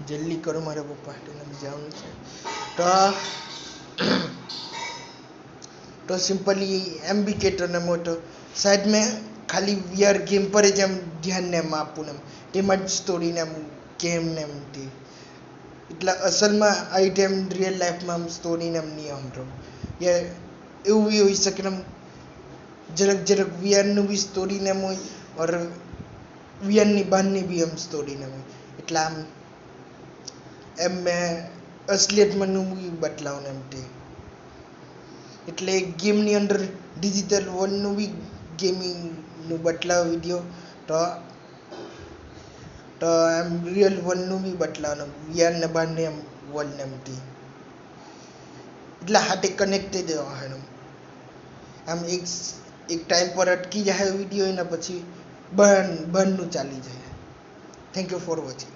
जल्दी करो मारे पप्पा जाऊँ तो सिंपली एम बी कहते ने मोटो साइड में खाली वीआर गेम पर ज ध्यान ने आपू ने टीम स्टोरी ने गेम ने એટલે અસલમાં आई टाइम रियल लाइफ में स्टोरी ने नहीं हमरो ये એવું भी હોઈ શકે ને જરાક જરાક વીઆર નું भी स्टोरी ने હોય और વીઆર ની બહાર ની भी हम स्टोरी ने હોય એટલે આમ એમ મેં અસલિયતમાં નું બદલાવ ને એમ એટલે गेम ની અંદર ડિજિટલ વર્લ્ડ નું भी गेमिंग નું બદલાવ વિડિયો તો એમ रियल वर्ल्ड નું भी બદલાવ વીઆર ને બહાર ની વર્લ્ડ ને એટલે હાથે કનેક્ટેડ હોય આમ એક ટાઈમ પર અટકી જાય વિડિયો એના પછી બંધ નું ચાલી જાય. Thank you for watching.